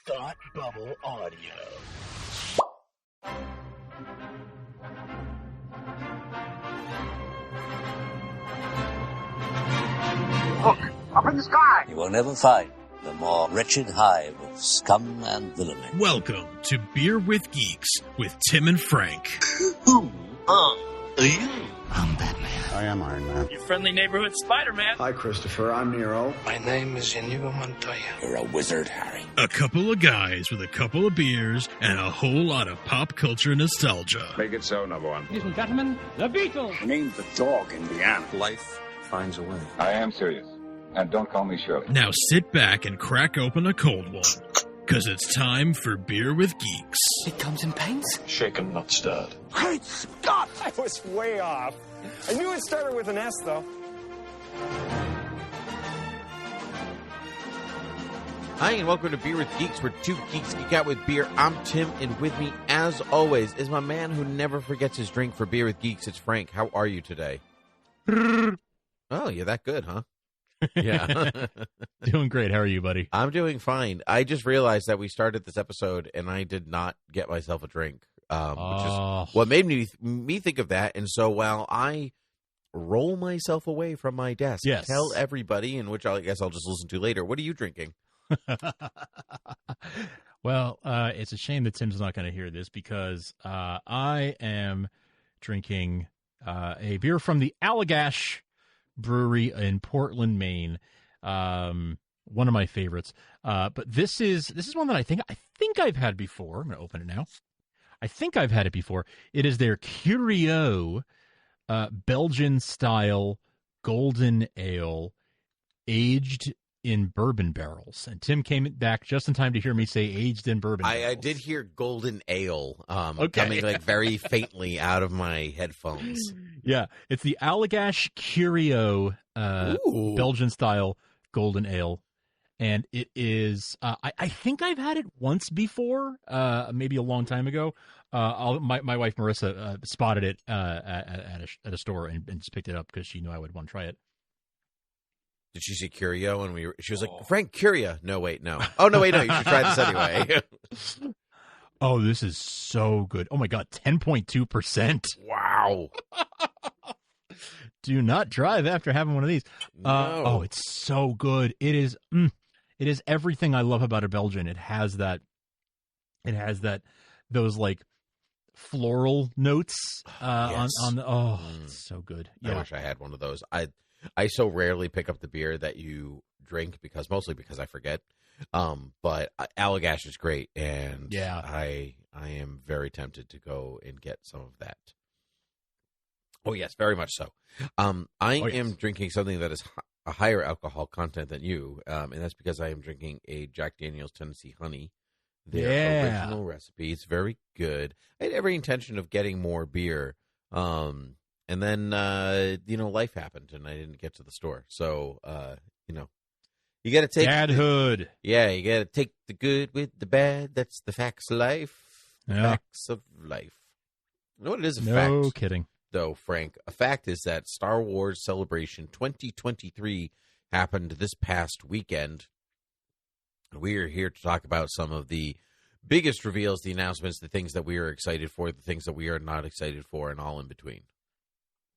Thought Bubble Audio. Look, up in the sky. You will never find the more wretched hive of scum and villainy. Welcome to Beer with Geeks with Tim and Frank. Who are you? I'm Batman. I am Iron Man. Your friendly neighborhood Spider-Man. Hi, Christopher. I'm Nero. My name is Inigo Montoya. You're a wizard, Harry. A couple of guys with a couple of beers and a whole lot of pop culture nostalgia. Make it so, number one. Ladies and gentlemen, the Beatles. Named the dog Indiana. Life finds a way. I am serious. And don't call me Shirley. Now sit back and crack open a cold one, because it's time for Beer with Geeks. It comes in paints. Shaken, not stirred. Great Scott! I was way off. I knew it started with an S, though. Hi, and welcome to Beer with Geeks, where two geeks geek out with beer. I'm Tim, and with me, as always, is my man who never forgets his drink for Beer with Geeks. It's Frank. How are you today? Oh, you're that good, huh? Yeah. Doing great. How are you, buddy? I'm doing fine. I just realized that we started this episode, and I did not get myself a drink, which is what made me think of that. And so while I roll myself away from my desk, yes, tell everybody, and which I guess I'll just listen to later, what are you drinking? Well, it's a shame that Tim's not going to hear this because I am drinking a beer from the Allagash Brewery in Portland, Maine. One of my favorites. But this is one that I think I've had before. I'm going to open it now. I think I've had it before. It is their Curieux Belgian-Style Golden Ale, aged in bourbon barrels. And Tim came back just in time to hear me say aged in bourbon barrels. I did hear golden ale coming like very faintly out of my headphones. Yeah, it's the Allagash Curieux Belgian-Style Golden Ale. And it is, I think I've had it once before, maybe a long time ago. My wife, Marissa, spotted it at a store and just picked it up because she knew I would want to try it. Did she see Curieux? And she was like, Frank, Curieux. No, wait, no. Oh, no, wait, no. You should try this anyway. Oh, this is so good. Oh, my God. 10.2%. Wow. Do not drive after having one of these. No. Oh, it's so good. It is everything I love about a Belgian. It has those like floral notes yes. on the, it's so good. Yeah. I wish I had one of those. I so rarely pick up the beer that you drink mostly because I forget. But Allagash is great, and yeah, I am very tempted to go and get some of that. Oh yes, very much so. I am drinking something that is a higher alcohol content than you, and that's because I am drinking a Jack Daniel's Tennessee Honey. Their original recipe. It's very good. I had every intention of getting more beer. And then, life happened, and I didn't get to the store. So, you got to take dadhood. Yeah, you got to take the good with the bad. That's the facts of life. Facts of life. You know what it is? No kidding. Though, Frank, a fact is that Star Wars Celebration 2023 happened this past weekend. We are here to talk about some of the biggest reveals, the announcements, the things that we are excited for, the things that we are not excited for, and all in between.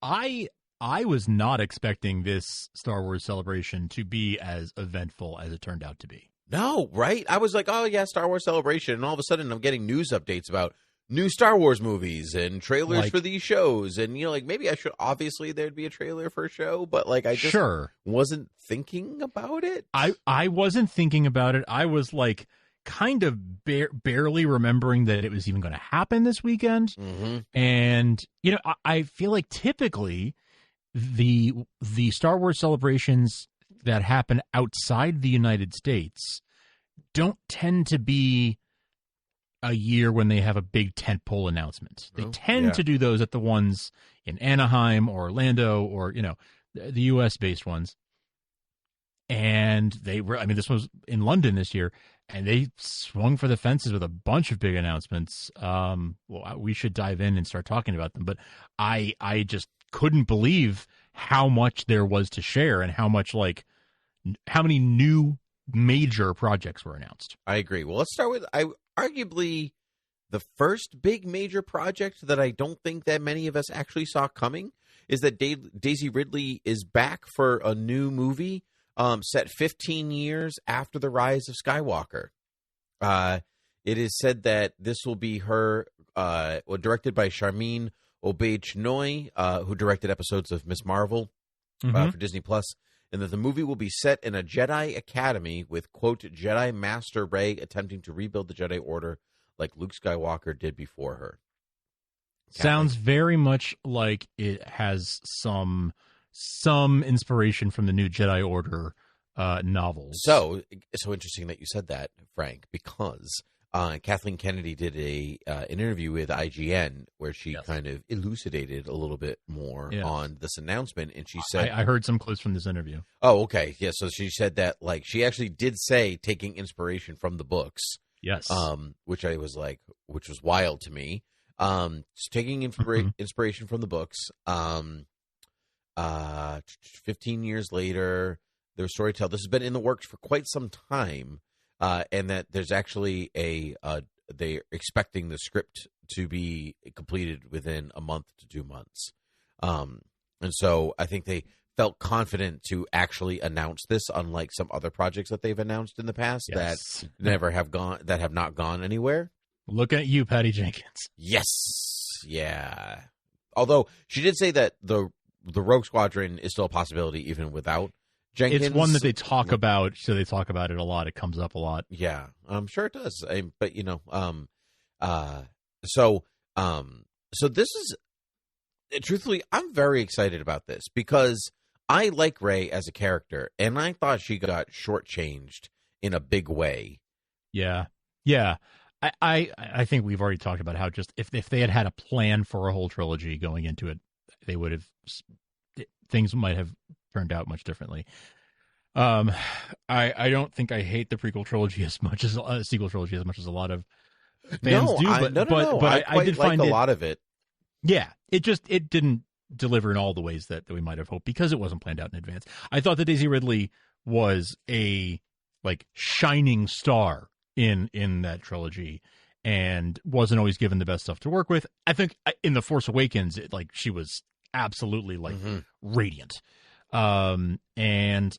I was not expecting this Star Wars Celebration to be as eventful as it turned out to be. No, right? I was like, oh, yeah, Star Wars Celebration. And all of a sudden, I'm getting news updates about new Star Wars movies and trailers for these shows. And, maybe I should, obviously, there'd be a trailer for a show. But, I just wasn't thinking about it. I wasn't thinking about it. I was, kind of barely remembering that it was even going to happen this weekend. Mm-hmm. And, I feel like typically the Star Wars celebrations that happen outside the United States don't tend to be a year when they have a big tentpole announcement. They tend to do those at the ones in Anaheim or Orlando or, the U.S.-based ones. And this was in London this year, and they swung for the fences with a bunch of big announcements. We should dive in and start talking about them. But I just couldn't believe how much there was to share and how many new major projects were announced. I agree. Well, let's start with arguably the first big major project that I don't think that many of us actually saw coming is that Daisy Ridley is back for a new movie set 15 years after the rise of Skywalker. It is said that this will be her, directed by Charmin Obaid-Chinoy, who directed episodes of Ms. Marvel for Disney Plus, and that the movie will be set in a Jedi Academy with, quote, Jedi Master Rey attempting to rebuild the Jedi Order like Luke Skywalker did before her. Sounds very much like it has some inspiration from the new Jedi Order novels. So interesting that you said that, Frank, because Kathleen Kennedy did an interview with IGN where she kind of elucidated a little bit more on this announcement, and she said, I heard some clues from this interview. Oh, okay. Yeah, so she said that, like, she actually did say taking inspiration from the books. Yes. Which was wild to me. Taking inspiration from the books. 15 years later, their storytelling. This has been in the works for quite some time, and that there's actually they're expecting the script to be completed within a month to 2 months. And so I think they felt confident to actually announce this, unlike some other projects that they've announced in the past that have not gone anywhere. Looking at you, Patty Jenkins. Yes. Yeah. Although she did say that the Rogue Squadron is still a possibility even without Jenkins. It's one that they talk about, so they talk about it a lot. It comes up a lot. Yeah, I'm sure it does. But so this is, truthfully, I'm very excited about this because I like Rey as a character, and I thought she got shortchanged in a big way. Yeah. I think we've already talked about how just if they had a plan for a whole trilogy going into it, they would have, things might have turned out much differently. I don't think I hate the prequel trilogy as much as sequel trilogy as much as a lot of fans do. But I did find a lot of it. Yeah, it didn't deliver in all the ways that we might have hoped because it wasn't planned out in advance. I thought that Daisy Ridley was a shining star in that trilogy and wasn't always given the best stuff to work with. I think in The Force Awakens, she was absolutely radiant. And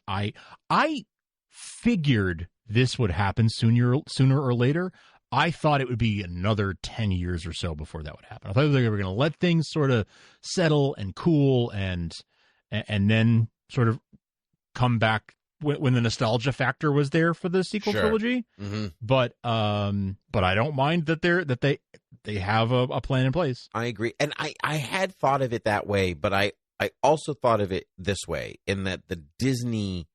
I figured this would happen sooner or later. I thought it would be another 10 years or so before that would happen. I thought they were going to let things sort of settle and cool and then sort of come back when the nostalgia factor was there for the sequel trilogy. Mm-hmm. But I don't mind that they have a plan in place. I agree. And I had thought of it that way, but I also thought of it this way, in that the Disney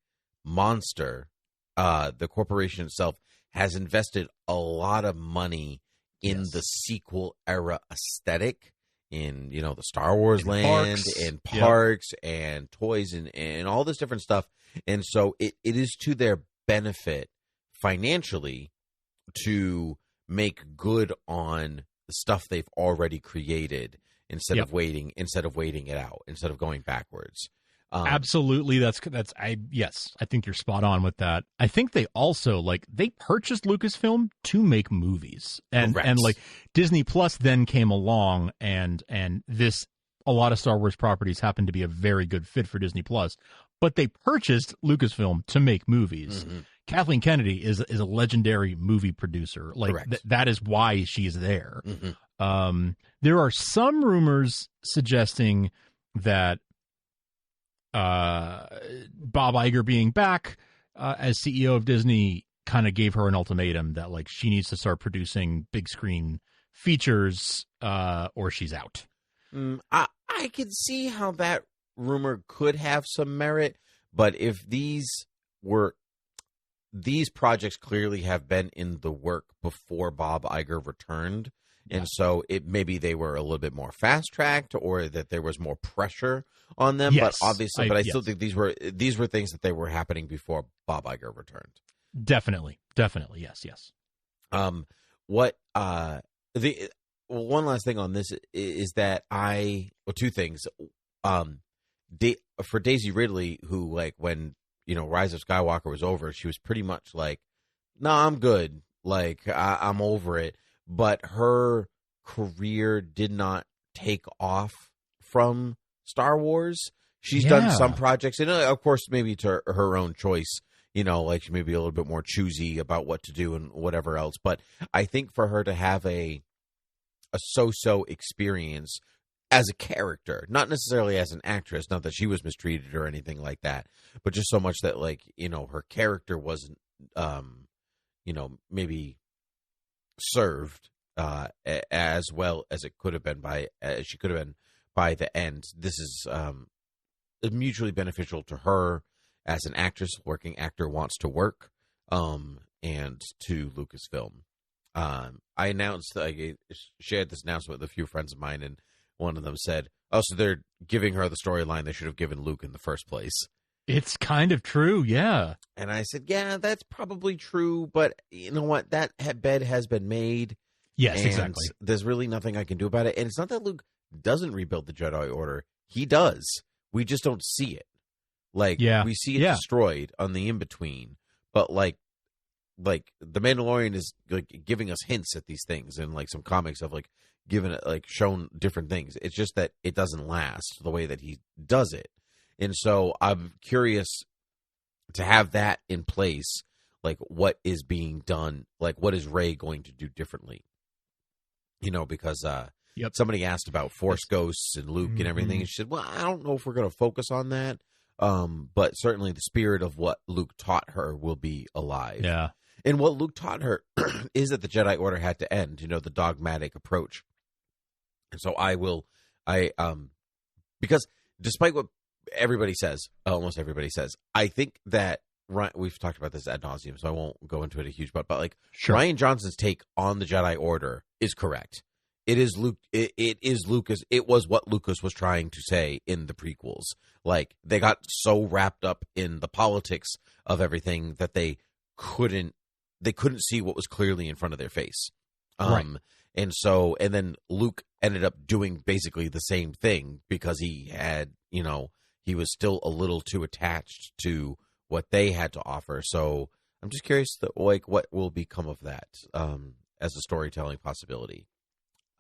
monster, the corporation itself, has invested a lot of money in the sequel era aesthetic, in the Star Wars land, and parks and toys and all this different stuff. And so it is to their benefit financially to make good on the stuff they've already created instead of waiting it out, instead of going backwards. Absolutely. I think you're spot on with that. I think they also they purchased Lucasfilm to make movies, and Disney Plus then came along, and a lot of Star Wars properties happen to be a very good fit for Disney Plus, but they purchased Lucasfilm to make movies. Mm-hmm. Kathleen Kennedy is a legendary movie producer. That is why she's there. Mm-hmm. There are some rumors suggesting that Bob Iger being back as CEO of Disney kind of gave her an ultimatum that she needs to start producing big screen features or she's out. I can see how that rumor could have some merit, but if these projects clearly have been in the work before Bob Iger returned, and so maybe they were a little bit more fast tracked, or that there was more pressure on them. Yes, but obviously, I still think these were things that they were happening before Bob Iger returned. Definitely, yes. One last thing on this is that two things. For Daisy Ridley, who when Rise of Skywalker was over, she was pretty much like, no, I'm good. Like, I'm over it. But her career did not take off from Star Wars. She's done some projects, and of course, maybe to her own choice, like she may be a little bit more choosy about what to do and whatever else. But I think for her to have a so-so experience as a character, not necessarily as an actress, not that she was mistreated or anything like that, but just so much that, like, her character wasn't, maybe served as well as it could have been she could have been by the end. This is mutually beneficial to her as an actress. Working actor wants to work, and to Lucasfilm. I shared this announcement with a few friends of mine, and one of them said, "Oh, so they're giving her the storyline they should have given Luke in the first place." It's kind of true, yeah. And I said, yeah, that's probably true, but you know what? That bed has been made. Yes, and exactly. There's really nothing I can do about it. And it's not that Luke doesn't rebuild the Jedi Order. He does. We just don't see it. Like, we see it destroyed on the in-between. But, like The Mandalorian is like giving us hints at these things, and like some comics have like given it, like shown different things. It's just that it doesn't last the way that he does it. And so I'm curious to have that in place. Like, what is being done? Like, what is Rey going to do differently? Because somebody asked about Force ghosts and Luke and everything. And she said, well, I don't know if we're going to focus on that. But certainly the spirit of what Luke taught her will be alive. Yeah. And what Luke taught her is that the Jedi Order had to end, the dogmatic approach. And so because despite what everybody says, almost everybody says, I think that we've talked about this ad nauseum, so I won't go into it a huge but like Rian Johnson's take on the Jedi Order is correct. It is Luke. It is Lucas. It was what Lucas was trying to say in the prequels. Like, they got so wrapped up in the politics of everything that they couldn't see what was clearly in front of their face. Right. And then Luke ended up doing basically the same thing because he had, he was still a little too attached to what they had to offer. So I'm just curious, what will become of that as a storytelling possibility.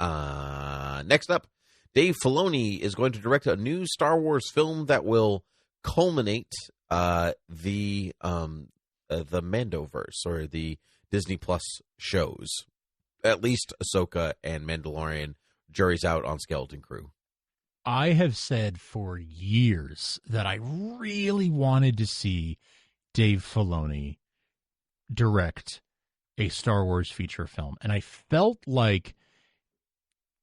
Next up, Dave Filoni is going to direct a new Star Wars film that will culminate the Mandoverse, or the Disney Plus shows. At least Ahsoka and Mandalorian. Jury's out on Skeleton Crew. I have said for years that I really wanted to see Dave Filoni direct a Star Wars feature film. And I felt like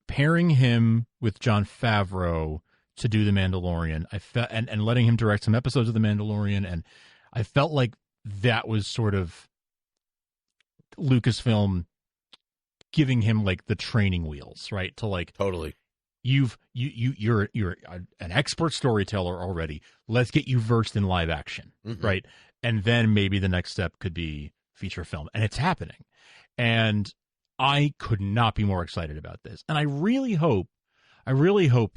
pairing him with Jon Favreau to do The Mandalorian, and letting him direct some episodes of The Mandalorian, and I felt like that was sort of Lucasfilm giving him like the training wheels, right? To like, totally. You're an expert storyteller already. Let's get you versed in live action, right? And then maybe the next step could be feature film, and it's happening. And I could not be more excited about this. And I really hope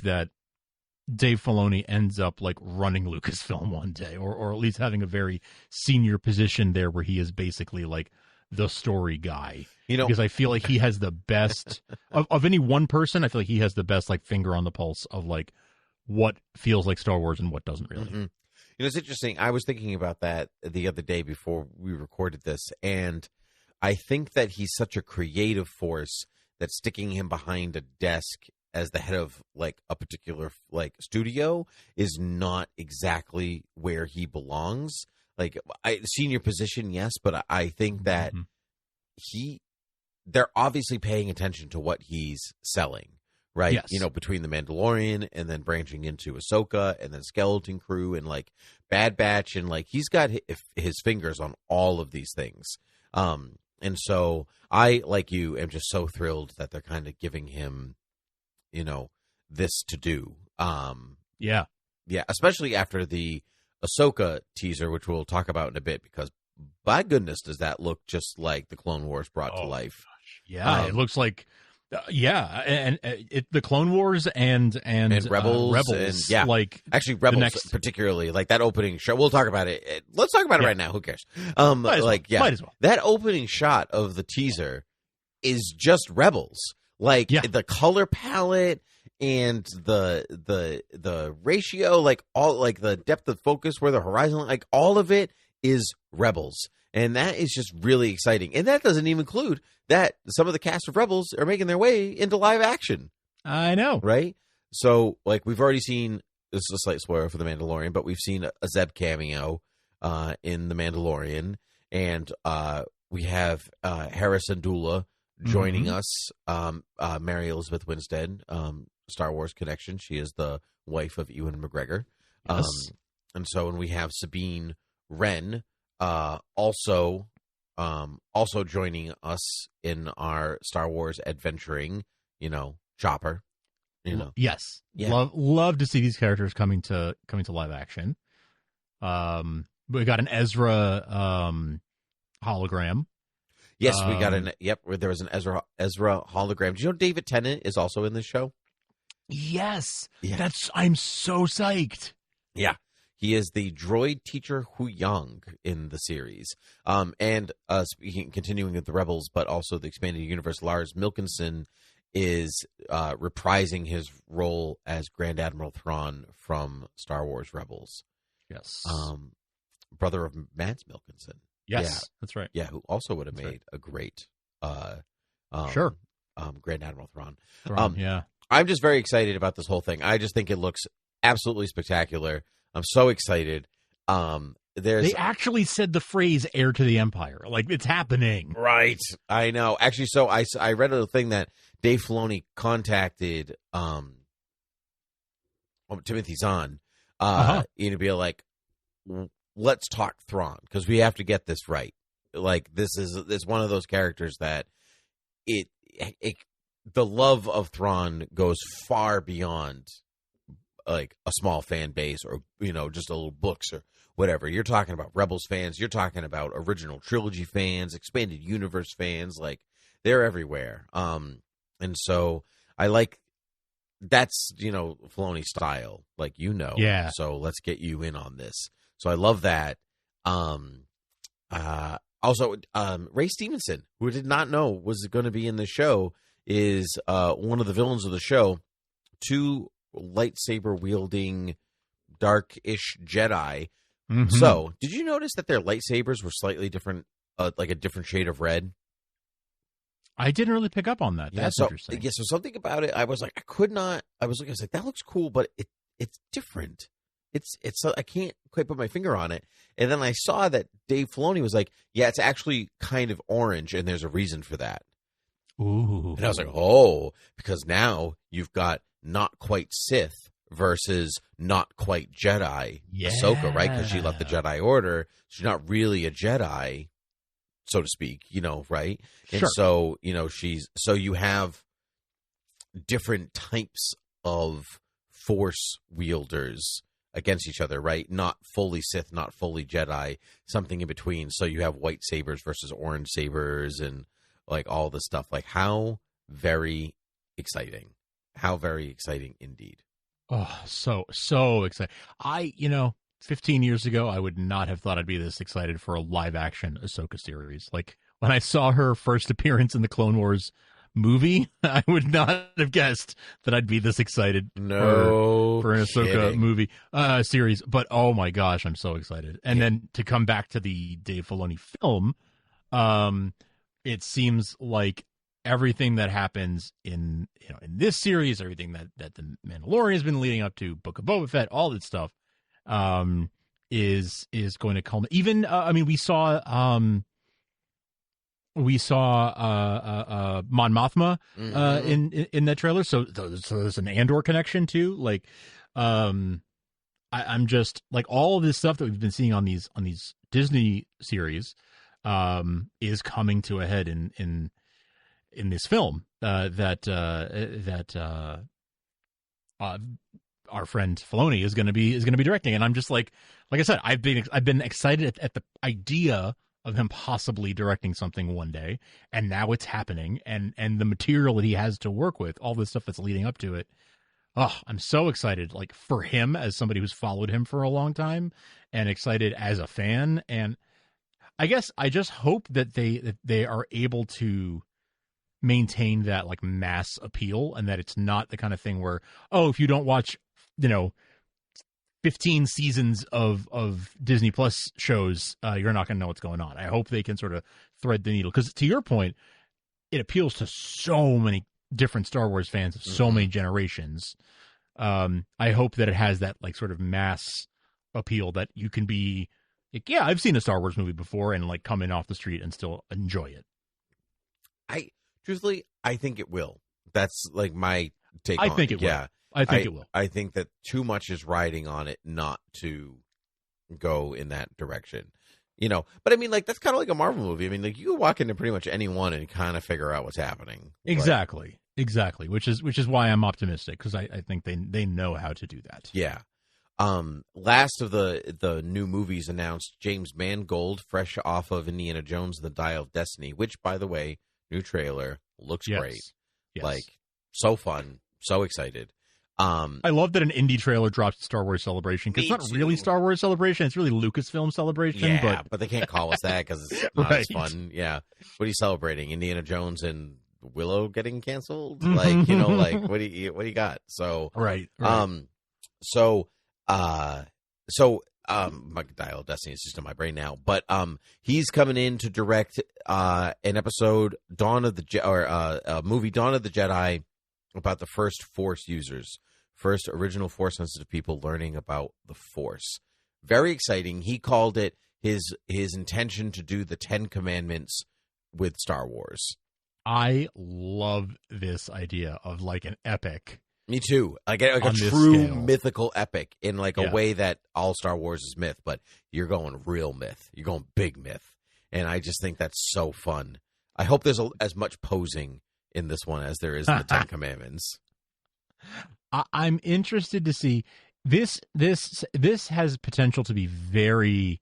that Dave Filoni ends up like running Lucasfilm one day, or at least having a very senior position there where he is basically like the story guy. Because I feel like he has the best of any one person. I feel like he has the best like finger on the pulse of like what feels like Star Wars and what doesn't really. It's interesting. I was thinking about that the other day before we recorded this, and I think that he's such a creative force that sticking him behind a desk as the head of like a particular like studio is not exactly where he belongs. Like, senior position, yes, but I think that they're obviously paying attention to what he's selling, right? Yes. Between The Mandalorian and then branching into Ahsoka and then Skeleton Crew and like Bad Batch, and like he's got his fingers on all of these things. And so I, like you, am just so thrilled that they're kind of giving him, this to do. Yeah, especially after the Ahsoka teaser, which we'll talk about in a bit, because by goodness does that look just like the Clone Wars brought to life. Gosh. Yeah, it looks like And the Clone Wars and Rebels, and, like actually Rebels particularly, like that opening shot. We'll talk about it. Let's talk about it right now. Who cares? Might as well. That opening shot of the teaser is just Rebels. Like the color palette and the ratio, like all like the depth of focus, where the horizon, like all of it is Rebels. And that is just really exciting. And that doesn't even include that some of the cast of Rebels are making their way into live action. I know. Right? So, like, we've already seen, this is a slight spoiler for The Mandalorian, but we've seen a Zeb cameo in The Mandalorian. And we have Hera Syndulla joining us, Mary Elizabeth Winstead, Star Wars connection. She is the wife of Ewan McGregor. Yes. And so, and we have Sabine Wren, also joining us in our Star Wars adventuring, chopper, Yes. Yeah. Love to see these characters coming to live action. We got an Ezra hologram. Yes, we got there was an Ezra hologram. Do you know David Tennant is also in this show? Yes. Yeah. I'm so psyched. Yeah. He is the droid teacher Huyang in the series. And continuing with the Rebels, but also the expanded universe, Lars Milkinson is reprising his role as Grand Admiral Thrawn from Star Wars Rebels. Yes. Brother of Mads Milkinson. Yes, that's right. Yeah, who also would have made a great Grand Admiral Thrawn. Yeah. I'm just very excited about this whole thing. I just think it looks absolutely spectacular. I'm so excited. They actually said the phrase "heir to the empire," like it's happening. Right. I know. Actually, so I read a thing that Dave Filoni contacted Timothy Zahn to be like, let's talk Thrawn, because we have to get this right. Like this is one of those characters that the love of Thrawn goes far beyond like a small fan base or just a little books or whatever. You're talking about Rebels fans, you're talking about original trilogy fans, expanded universe fans, like they're everywhere. And so I like that's Filoni style, like yeah. So let's get you in on this. So I love that. Also, Ray Stevenson, who I did not know was going to be in the show, is one of the villains of the show. Two lightsaber wielding dark-ish Jedi. Mm-hmm. So did you notice that their lightsabers were slightly different, like a different shade of red? I didn't really pick up on that. That's interesting. Yeah, so something about it, I was like, I was like, that looks cool, but it's different. It's I can't quite put my finger on it. And then I saw that Dave Filoni was like, yeah, it's actually kind of orange, and there's a reason for that. Ooh. And I was like, oh, because now you've got not quite Sith versus not quite Jedi. Yeah. Ahsoka, right? Because she left the Jedi Order. She's not really a Jedi, so to speak, right? And sure. so, so you have different types of Force wielders against each other, right? Not fully Sith, not fully Jedi, something in between. So you have white sabers versus orange sabers and like all this stuff. Like how very exciting. How very exciting indeed. Oh, so excited. 15 years ago, I would not have thought I'd be this excited for a live action Ahsoka series. Like when I saw her first appearance in the Clone Wars movie, I would not have guessed that I'd be this excited for an Ahsoka movie series. But oh my gosh, I'm so excited. And then to come back to the Dave Filoni film, it seems like everything that happens in this series, everything that the Mandalorian has been leading up to, Book of Boba Fett, all that stuff, is going to culminate. Even we saw Mon Mothma in that trailer, so there's an Andor connection too. Like, I'm just like all of this stuff that we've been seeing on these Disney series is coming to a head in this film that our friend Filoni is going to be directing, and I'm just like I said, I've been excited at the idea him possibly directing something one day, and now it's happening, and the material that he has to work with, all the stuff that's leading up to it. Oh, I'm so excited, like, for him as somebody who's followed him for a long time, and excited as a fan. And I guess I just hope that they are able to maintain that, like, mass appeal, and that it's not the kind of thing where, oh, if you don't watch, 15 seasons of Disney Plus shows, you're not going to know what's going on. I hope they can sort of thread the needle, because to your point, it appeals to so many different Star Wars fans of so many generations. I hope that it has that, like, sort of mass appeal that you can be like, yeah, I've seen a Star Wars movie before, and, like, come in off the street and still enjoy it. Truthfully, I think it will. That's, like, my take on it. I think it will. Yeah. I think it will. I think that too much is riding on it not to go in that direction. But I mean, like, that's kind of like a Marvel movie. I mean, like, you can walk into pretty much any one and kind of figure out what's happening. Exactly. Which is why I'm optimistic, because I think they know how to do that. Yeah. Last of the new movies announced, James Mangold, fresh off of Indiana Jones: The Dial of Destiny, which, by the way, new trailer looks great. Yes. Like, so fun, so excited. I love that an indie trailer dropped Star Wars Celebration, because it's not really Star Wars Celebration, it's really Lucasfilm Celebration. Yeah, but they can't call us that because it's not Right. as fun. Yeah. What are you celebrating? Indiana Jones and Willow getting canceled? Like, like, what do you got? So, right. my Dial of Destiny is just in my brain now, but he's coming in to direct an episode, a movie, Dawn of the Jedi, about the first Force users, first original Force sensitive people learning about the Force. Very exciting. He called it his intention to do the 10 Commandments with Star Wars. I love this idea of, like, an epic. Me too. Like a true mythical epic, in, like, a way that all Star Wars is myth, but you're going real myth. You're going big myth. And I just think that's so fun. I hope there's as much posing in this one as there is in the 10 Commandments. I'm interested to see this has potential to be very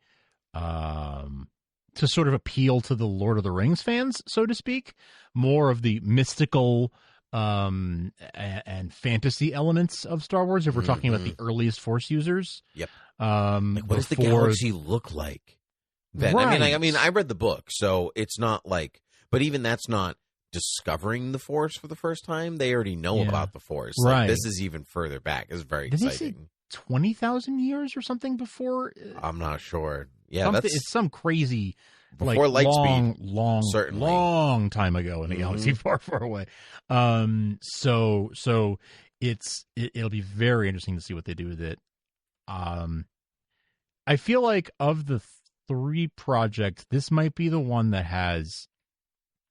to sort of appeal to the Lord of the Rings fans, so to speak, more of the mystical and fantasy elements of Star Wars, if we're talking about the earliest Force users. Yep. Like, what does the galaxy look like then? Right. I mean, I read the book, so it's not like, but even that's not discovering the Force for the first time. They already know about the Force. Right. Like, this is even further back. It's very exciting. 20,000 years or something before? I'm not sure. Yeah, it's some crazy, before like, Lightspeed, long time ago in a galaxy far, far away. So it'll be very interesting to see what they do with it. I feel like of the 3 projects, this might be the one that has.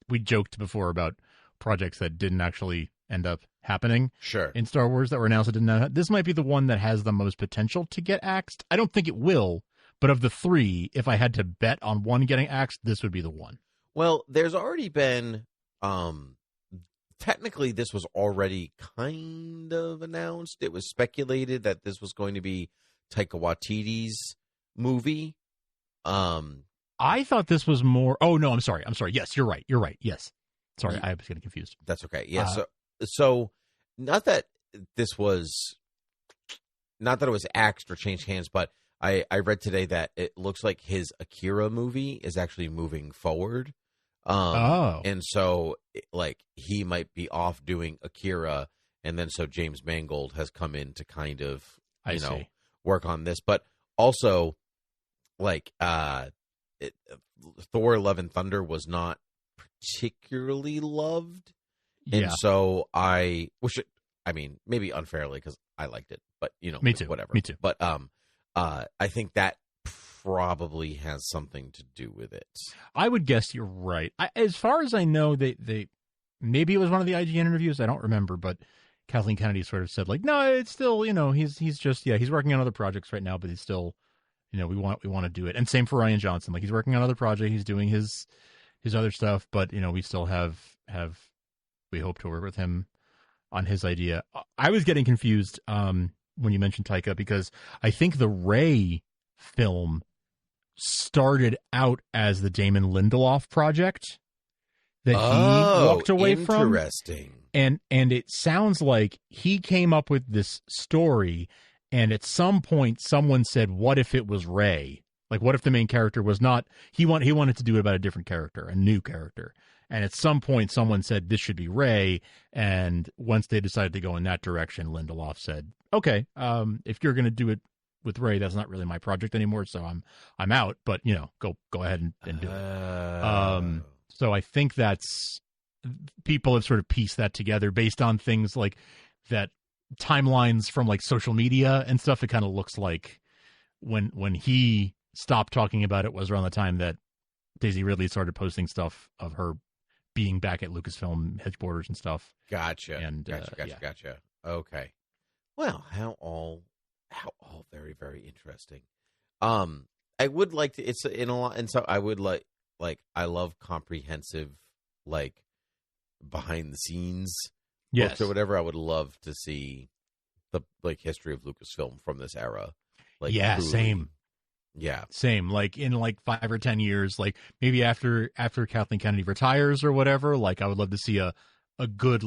We joked before about projects that didn't actually end up happening. Sure. In Star Wars that were announced that didn't happen. This might be the one that has the most potential to get axed. I don't think it will, but of the 3, if I had to bet on one getting axed, this would be the one. Well, there's already been, technically this was already kind of announced. It was speculated that this was going to be Taika Waititi's movie. I thought this was more. Oh no, I'm sorry. Yes, you're right. Yes, sorry, I was getting confused. That's okay. Yeah. So not that it was axed or changed hands, but I read today that it looks like his Akira movie is actually moving forward. And so, like, he might be off doing Akira, and then so James Mangold has come in to kind of work on this, but also, like, Thor: Love and Thunder was not particularly loved, and so I wish it. I mean, maybe unfairly, because I liked it, but me too. Whatever. Me too. But I think that probably has something to do with it. I would guess you're right. As far as I know, they maybe it was one of the IGN interviews. I don't remember, but Kathleen Kennedy sort of said, like, no, it's still, he's just he's working on other projects right now, but he's still. We want to do it. And same for Ryan Johnson. Like, he's working on another project. He's doing his other stuff, but, we still we hope to work with him on his idea. I was getting confused when you mentioned Taika, because I think the Rey film started out as the Damon Lindelof project that he walked away from. Interesting. And it sounds like he came up with this story, and at some point someone said, what if it was Ray? Like, what if the main character was not... He wanted to do it about a different character, a new character. And at some point someone said, this should be Ray. And once they decided to go in that direction, Lindelof said, okay, if you're going to do it with Ray, that's not really my project anymore, so I'm out. But, go ahead and do it. So I think that's... People have sort of pieced that together based on things like that, timelines from like social media and stuff. It kind of looks like when he stopped talking about it was around the time that Daisy Ridley started posting stuff of her being back at Lucasfilm headquarters and stuff. Gotcha. And Gotcha. Okay. Well, how all very, very interesting. I would like to. It's in a lot, and so I would like I love comprehensive behind the scenes books or whatever. I would love to see the history of Lucasfilm from this era. Truly. Same. Yeah, same. Like in 5 or 10 years, maybe after Kathleen Kennedy retires or whatever. I would love to see a good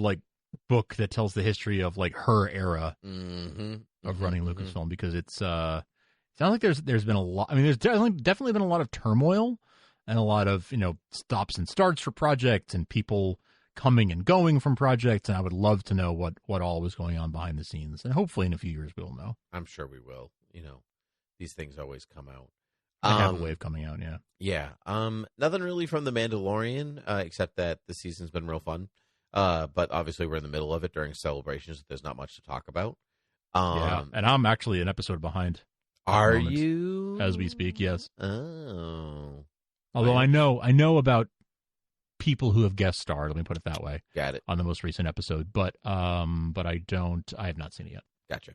book that tells the history of her era of running Lucasfilm, because it's sounds like there's been a lot. I mean, there's definitely been a lot of turmoil and a lot of stops and starts for projects and people coming and going from projects, and I would love to know what all was going on behind the scenes, and hopefully in a few years we'll know. I'm sure we will. These things always come out. They have a way of coming out, yeah. Yeah. Nothing really from The Mandalorian, except that the season's been real fun. But obviously we're in the middle of it during celebrations. There's not much to talk about. And I'm actually an episode behind. Are you? As we speak, yes. Oh. Although I know about people who have guest starred, let me put it that way. Got it. On the most recent episode, but I have not seen it yet. Gotcha.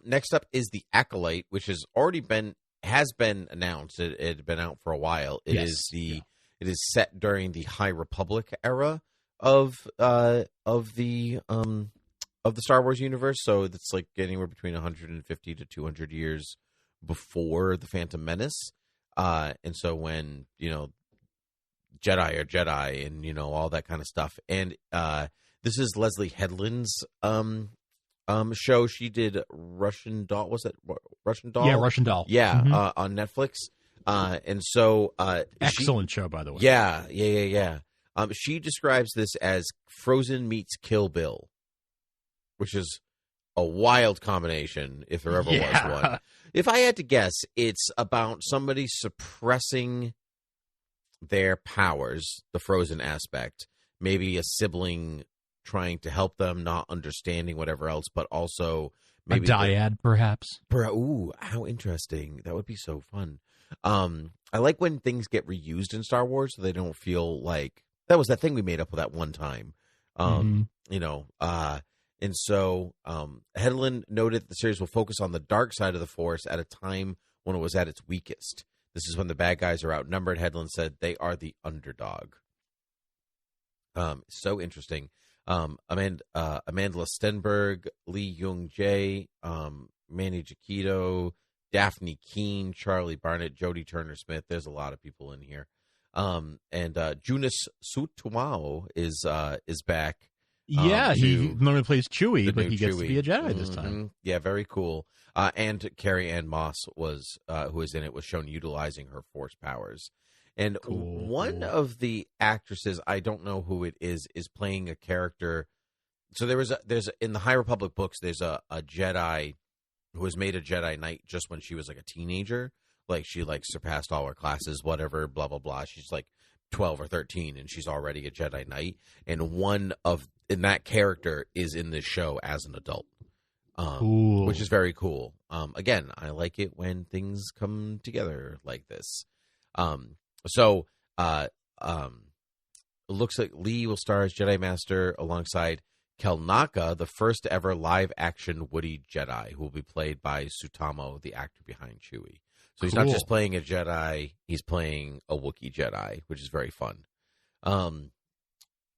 Next up is The Acolyte, which has been announced. It had been out for a while. It is set during the High Republic era of the Star Wars universe. So it's anywhere between 150 to 200 years before the Phantom Menace. And so when Jedi are Jedi and all that kind of stuff. And this is Leslie Headland's show. She did Russian Doll. Was it Russian Doll? Yeah, Russian Doll. Yeah, on Netflix. And so excellent show, by the way. Yeah. She describes this as Frozen meets Kill Bill, which is a wild combination if there ever was one. If I had to guess, it's about somebody suppressing their powers, the Frozen aspect, maybe a sibling trying to help them, not understanding whatever else, but also maybe a dyad, perhaps. Ooh, how interesting. That would be so fun. I like when things get reused in Star Wars so they don't feel like that was that thing we made up with that one time. And so Headland noted that the series will focus on the dark side of the Force at a time when it was at its weakest. This is when the bad guys are outnumbered. Headland said they are the underdog. So interesting. Amanda Stenberg, Lee Young-jae, Manny Giacchino, Daphne Keane, Charlie Barnett, Jodie Turner-Smith. There's a lot of people in here. And Junis Sutuao is back. He normally plays Chewie, but he gets to be a Jedi this time. Yeah, very cool. And Carrie Ann Moss was who is in it was shown utilizing her Force powers. And one of the actresses, I don't know who it is playing a character. So there's in the High Republic books, there's a Jedi who was made a Jedi Knight just when she was a teenager. She surpassed all her classes, whatever, blah, blah, blah. She's 12 or 13 and she's already a Jedi Knight. And in that character is in this show as an adult. Which is very cool. Again, I like it when things come together like this. So it looks like Lee will star as Jedi Master alongside Kelnaka, the first ever live-action Woody Jedi, who will be played by Sutamo, the actor behind Chewie. So he's not just playing a Jedi, he's playing a Wookiee Jedi, which is very fun.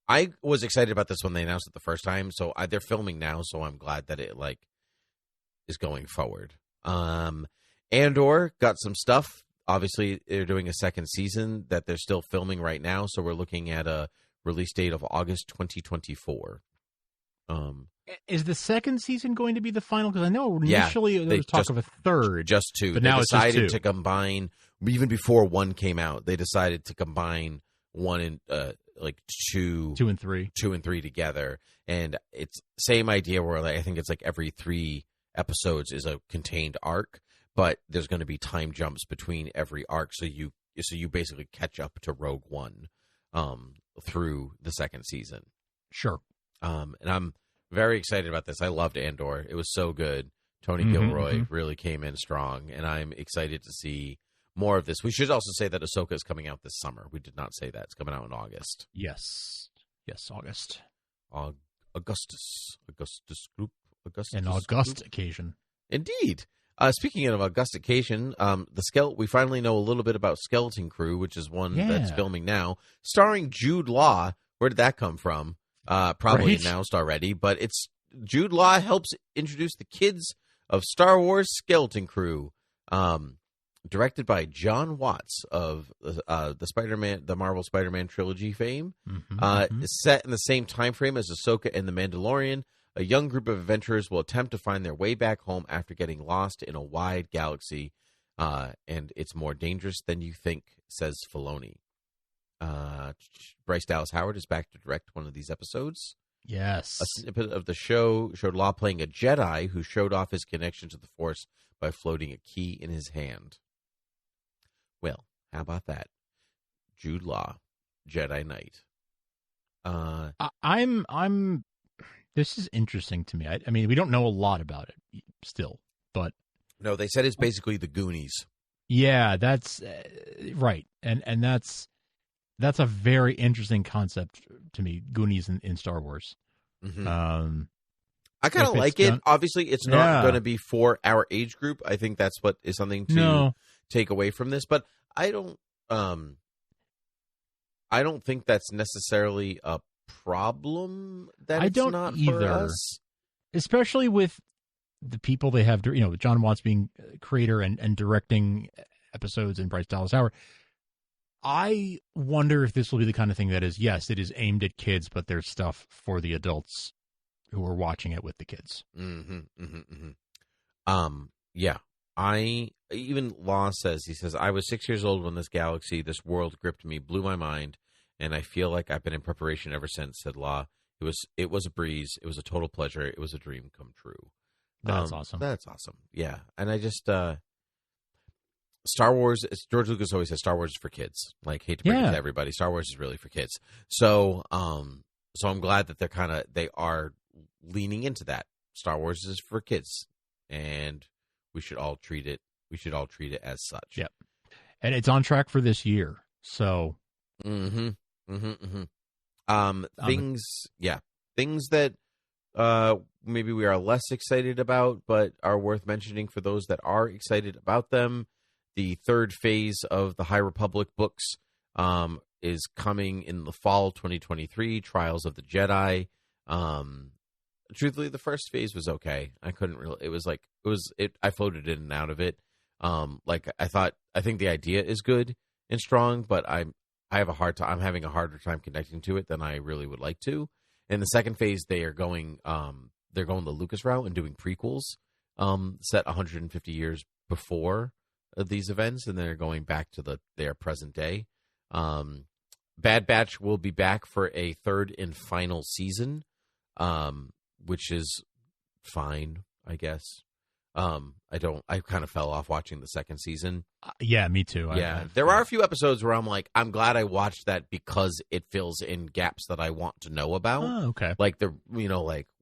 I was excited about this when they announced it the first time, so they're filming now, so I'm glad that it is going forward. Andor got some stuff. Obviously, they're doing a second season that they're still filming right now, so we're looking at a release date of August 2024. Is the second season going to be the final? Because I know initially there was talk of a third. Just two. But they now decided it's just two. to combine, even before one came out, they decided to combine one and two and three together. And it's same idea where I think it's like every 3 episodes is a contained arc, but there's going to be time jumps between every arc, so you basically catch up to Rogue One through the second season. Sure. And I'm very excited about this. I loved Andor. It was so good. Tony Gilroy really came in strong, and I'm excited to see more of this. We should also say that Ahsoka is coming out this summer. We did not say that. It's coming out in August. Yes, August. Augustus Group. An august occasion. Indeed. Speaking of august occasion, we finally know a little bit about Skeleton Crew, which is one that's filming now, starring Jude Law. Where did that come from? Probably announced already, but it's Jude Law helps introduce the kids of Star Wars Skeleton Crew, directed by John Watts of the Marvel Spider-Man trilogy fame. Set in the same time frame as Ahsoka and The Mandalorian, a young group of adventurers will attempt to find their way back home after getting lost in a wide galaxy, and it's more dangerous than you think, says Filoni. Bryce Dallas Howard is back to direct one of these episodes. Yes. A snippet of the show showed Law playing a Jedi who showed off his connection to the Force by floating a key in his hand. Well, how about that? Jude Law, Jedi Knight. I'm. This is interesting to me. I mean, we don't know a lot about it still, but no, they said it's basically the Goonies. Yeah, that's right, and that's a very interesting concept to me. Goonies in Star Wars. I kind of like it. Obviously, it's not going to be for our age group. I think that's what is something to take away from this. But I don't think that's necessarily a problem. That it's not either for us, especially with the people they have. John Watts being creator and directing episodes, and Bryce Dallas Howard. I wonder if this will be the kind of thing that is, yes, it is aimed at kids, but there's stuff for the adults who are watching it with the kids. Yeah. Even Law says, I was 6 years old when this world gripped me, blew my mind, and I feel like I've been in preparation ever since, said Law. It was a breeze. It was a total pleasure. It was a dream come true. That's awesome. That's awesome. Yeah. And I just, Star Wars, George Lucas always says Star Wars is for kids. Like, hate to break it to everybody. Star Wars is really for kids. So I'm glad that they are leaning into that. Star Wars is for kids, and we should all treat it as such. Yep. And it's on track for this year. So things that maybe we are less excited about, but are worth mentioning for those that are excited about them. The third phase of the High Republic books is coming in the fall 2023. Trials of the Jedi. Truthfully, the first phase was okay. I couldn't really. I floated in and out of it. I think the idea is good and strong, but I'm having a harder time connecting to it than I really would like to. In the second phase, they're going the Lucas route and doing prequels set 150 years before these events, and they're going back to their present day. Bad Batch will be back for a third and final season, which is fine, I guess. I kind of fell off watching the second season. Yeah, me too. There are a few episodes where I'm like, I'm glad I watched that because it fills in gaps that I want to know about. Oh, okay. Like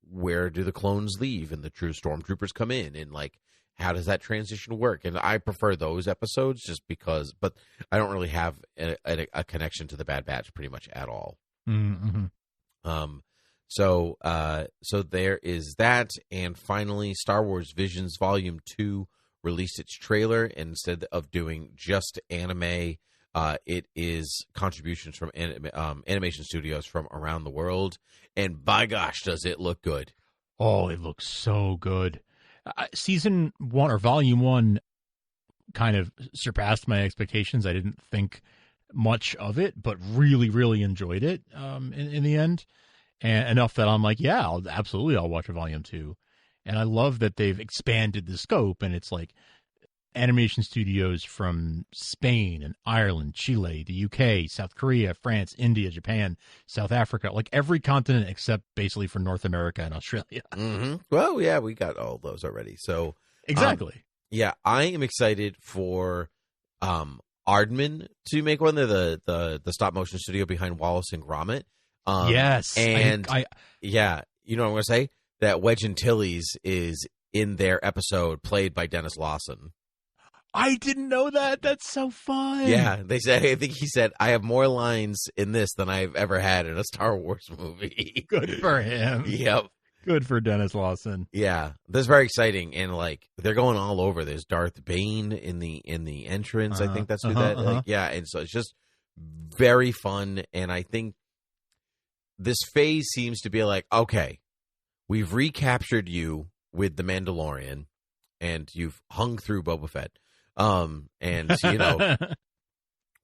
where do the clones leave and the true stormtroopers come in, and how does that transition work? And I prefer those episodes just because, but I don't really have a connection to the Bad Batch pretty much at all. So there is that. And finally, Star Wars Visions Volume 2 released its trailer. Instead of doing just anime, it is contributions from animation studios from around the world. And by gosh, does it look good. Oh, it looks so good. Season 1 or Volume 1 kind of surpassed my expectations. I didn't think much of it, but really, really enjoyed it in the end. And enough that I'm like, yeah, I'll watch a volume 2. And I love that they've expanded the scope, and it's like animation studios from Spain and Ireland, Chile, the UK, South Korea, France, India, Japan, South Africa, like every continent except basically for North America and Australia. Mm-hmm. Well, yeah, we got all those already. So exactly. Yeah, I am excited for Aardman to make one. They're the stop motion studio behind Wallace and Gromit. Yes. And yeah, you know what I'm going to say? That Wedge Antilles is in their episode played by Dennis Lawson. I didn't know that. That's so fun. Yeah, I think he said, I have more lines in this than I've ever had in a Star Wars movie. Good for him. Yep. Good for Dennis Lawson. Yeah, that's very exciting, and like they're going all over. There's Darth Bane in the entrance. I think that's who that. Like, yeah, and so it's just very fun. And I think this phase seems to be like, okay, we've recaptured you with the Mandalorian, and you've hung through Boba Fett. And you know,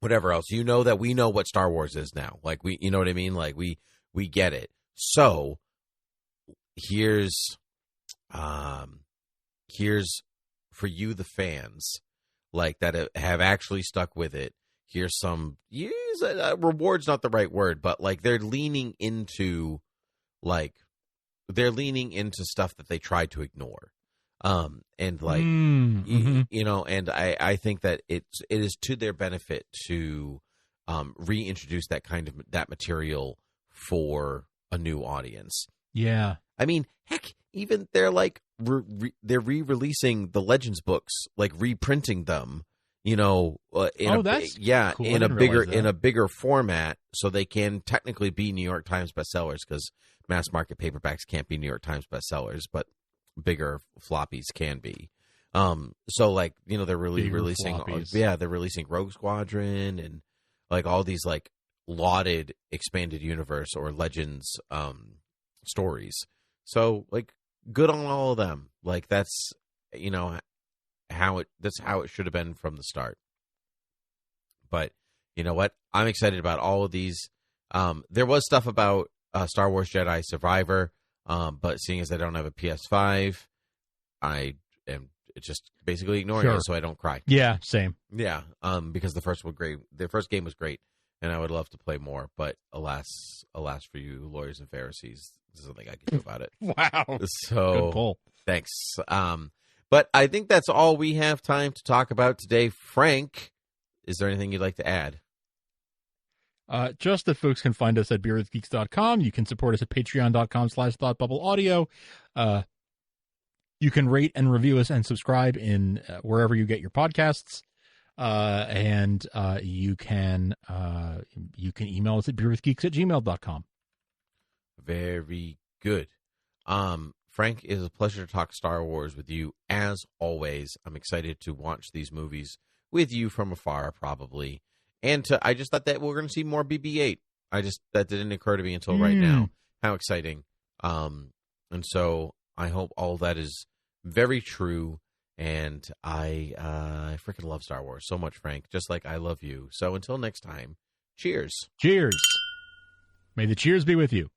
whatever else, you know that we know what Star Wars is now. Like you know what I mean? Like we get it. So here's for you, the fans, like that have actually stuck with it. Here's some reward's not the right word, but like they're leaning into stuff that they tried to ignore. And like, you know, and I think that it is to their benefit to reintroduce that material for a new audience. Yeah. I mean, heck, even they're like, they're re-releasing the Legends books, like reprinting them, you know, that's cool. in a bigger format, so they can technically be New York Times bestsellers, because mass market paperbacks can't be New York Times bestsellers, but bigger floppies can be. So like, you know, they're really releasing they're releasing Rogue Squadron and like all these like lauded expanded universe or Legends stories. So like, good on all of them. Like that's, you know, that's how it should have been from the start. But you know what? I'm excited about all of these. There was stuff about Star Wars Jedi Survivor. But seeing as I don't have a PS5, I am just basically ignoring it so I don't cry. Yeah, same. Yeah, because the first game was great, and I would love to play more. But alas for you, lawyers and Pharisees, there's nothing I can do about it. Wow. So good pull. Thanks. But I think that's all we have time to talk about today. Frank, is there anything you'd like to add? Just that folks can find us at beerwithgeeks.com. You can support us at patreon.com/thoughtbubbleaudio. You can rate and review us and subscribe in wherever you get your podcasts. And you can email us at beerwithgeeks@gmail.com. Very good. Frank, it is a pleasure to talk Star Wars with you as always. I'm excited to watch these movies with you from afar, probably. And I just thought that we're going to see more BB-8. That didn't occur to me until right now. How exciting. And so I hope all that is very true. And I freaking love Star Wars so much, Frank, just like I love you. So until next time, cheers. Cheers. May the cheers be with you.